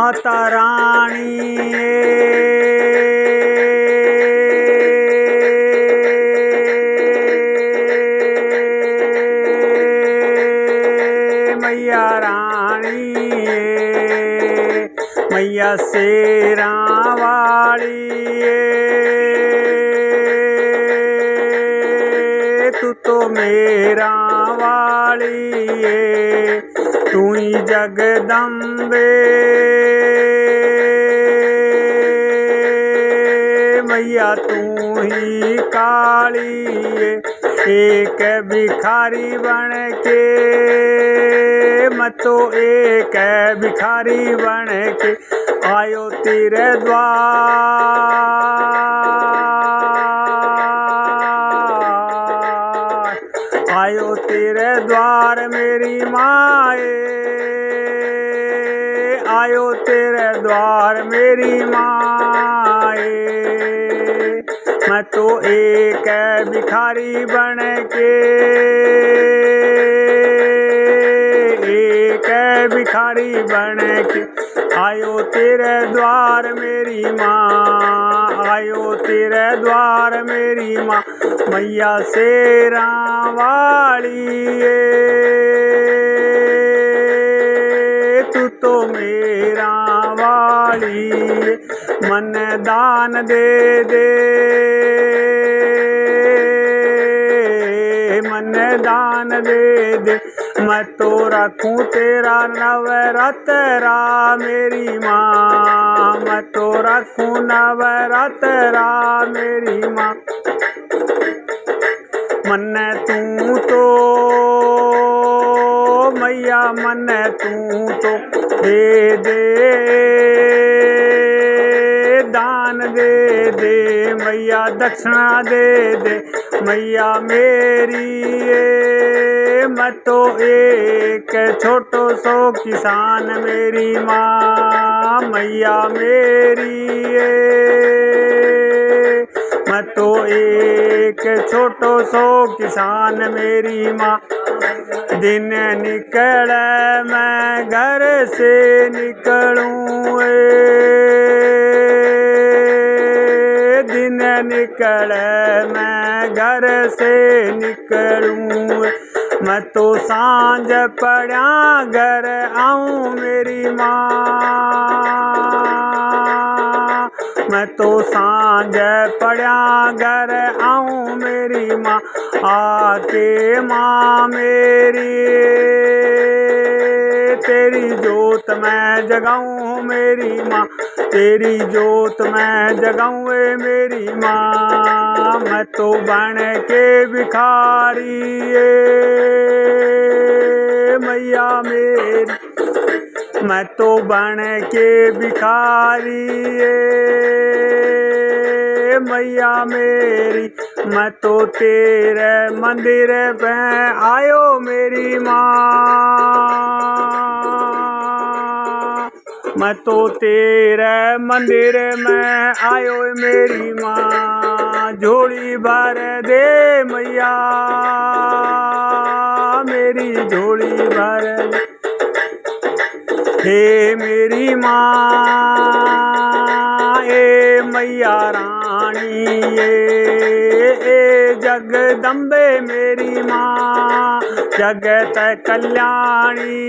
माता रानी मैया रानी मैया शेरा वाली तू तो मेरा वाली तू ही जगदम्बे मैया तू ही काली एक भिखारी बन के मैं तो एक भिखारी बन के आयो तेरे द्वार आयो तेरे द्वार मेरी माए आयो तेरे द्वार मेरी माए मैं तो एक भिखारी बन के एक भिखारी बन के आयो तेरे द्वार मेरी माँ आयो तेरे द्वार मेरी माँ मैया शेरा वाली तू तो मेरा वाली मन दान दे दे मन दान दे दे मैं तो रखूं तेरा नवरात्रा मेरी माँ मैं तो रखूं नवरात्रा मेरी माँ मन तू तो मैया मन तू तो दे दे दान दे दे मैया दक्षिणा दे दे मैया मेरी मैं तो एक छोटो सो किसान मेरी माँ मैया मेरी मैं तो एक छोटो सो किसान मेरी माँ दिन निकले मैं घर से निकलूँ दिन निकले मैं घर से निकलूँ मैं तो सांझ पड़ा घर आऊँ मेरी माँ मैं तो सांझ पड़ा घर आऊँ मेरी माँ आके माँ मेरी तेरी जोत मैं जगाऊँ मेरी माँ तेरी जोत मैं जगाऊँ मेरी माँ मैं तो बन के भिखारी मैया मेरी मैं तो बन के भिखारी मैया मेरी मैं तो तेरे मंदिर पे आयो मेरी माँ मैं तो तेरे मंदिर में आयो मेरी माँ झोली भर दे मैया मेरी झोली भर दे हे मेरी माँ ए मैया रानी ए जगदम्बे मेरी माँ जगत कल्याणी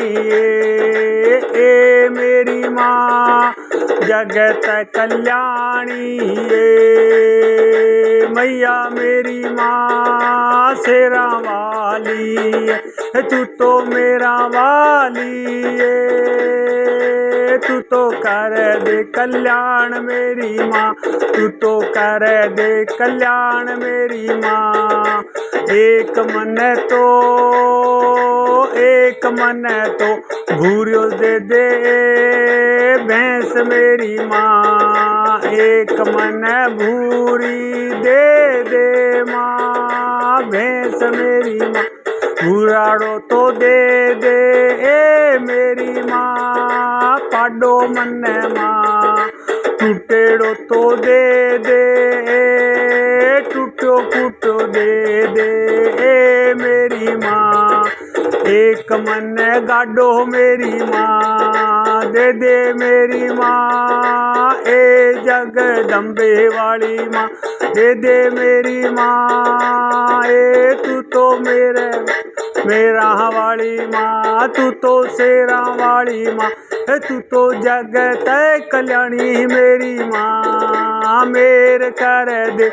ए मेरी माँ जगत कल्याणी मैया मेरी माँ शेरा वाली तू तो मेरा वाली तू तो कर दे कल्याण मेरी माँ तू तो कर दे कल्याण मेरी माँ एक मन तो भूरियो दे दे भैंस मेरी माँ एक मन भूरी दे दे माँ भैंस मेरी माँ भूराड़ो तो दे दे ए मेरी माँ पाडो मन माँ टूटेड़ो तो दे दे टूटो फूटो दे दे ए मेरी माँ एक मन गाडो मेरी माँ दे दे मेरी माँ ए जगदम्बे वाली माँ दे दे मेरी माँ ए तू तो मेरा वाली माँ तू तो शेरा वाली माँ तू तो जगत कल्याणी मेरी माँ मेर कर दे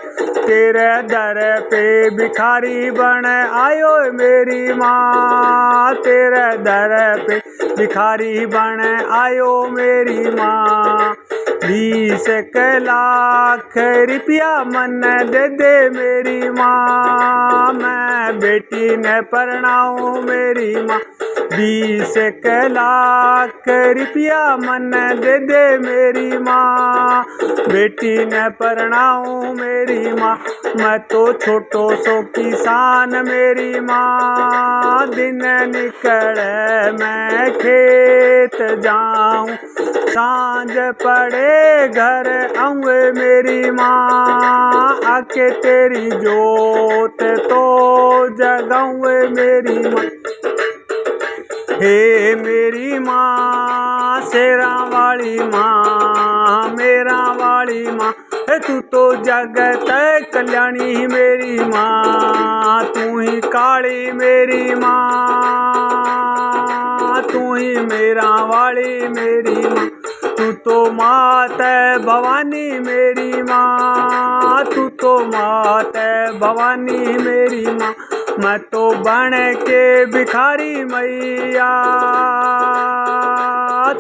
तेरे दर पे भिखारी बन आयो मेरी माँ तेरे दर पे भिखारी बन आयो मेरी माँ 20 लाख रुपया मन दे दे मेरी माँ मैं बेटी ने परणाऊँ मेरी माँ 20 लाख रुपया मन दे दे मेरी माँ बेटी ने परणाऊँ मेरी माँ मैं तो छोटो सो किसान मेरी माँ दिन निकले मैं खेत जाऊँ सांझ पड़े घर आऊँ मेरी माँ आके तेरी जोत तो जगाऊँ मेरी माँ हे मेरी माँ शेरा वाली माँ मेरा वाली माँ तू तो जगत कल्याणी मेरी माँ तू ही काली मेरी माँ तू ही मेरा वाली मेरी माँ तू तो मात भवानी मेरी माँ तू तो मात भवानी मेरी माँ मैं तो बन के भिखारी मैया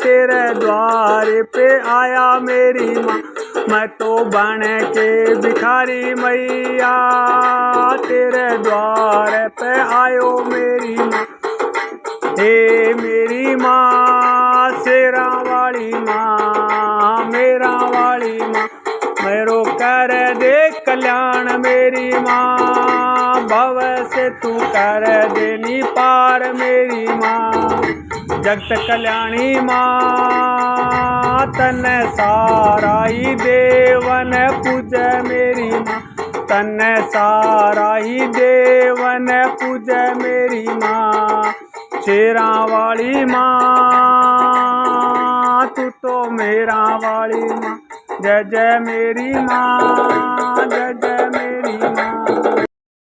तेरे द्वार पे आया मेरी माँ मैं तो बन के भिखारी मैया तेरे द्वार पे आयो मेरी माँ हे मेरी माँ शेरा वाली माँ मेरा वाली माँ मेरो कर दे कल्याण मेरी माँ भव से तू कर देनी पार मेरी माँ जगत कल्याणी माँ तन सारा ही देवन पूज मेरी माँ तन सारा ही देवन पूज मेरी माँ शेरा वाली माँ तू तो मेरा वाली माँ जय जय मेरी माँ जय जय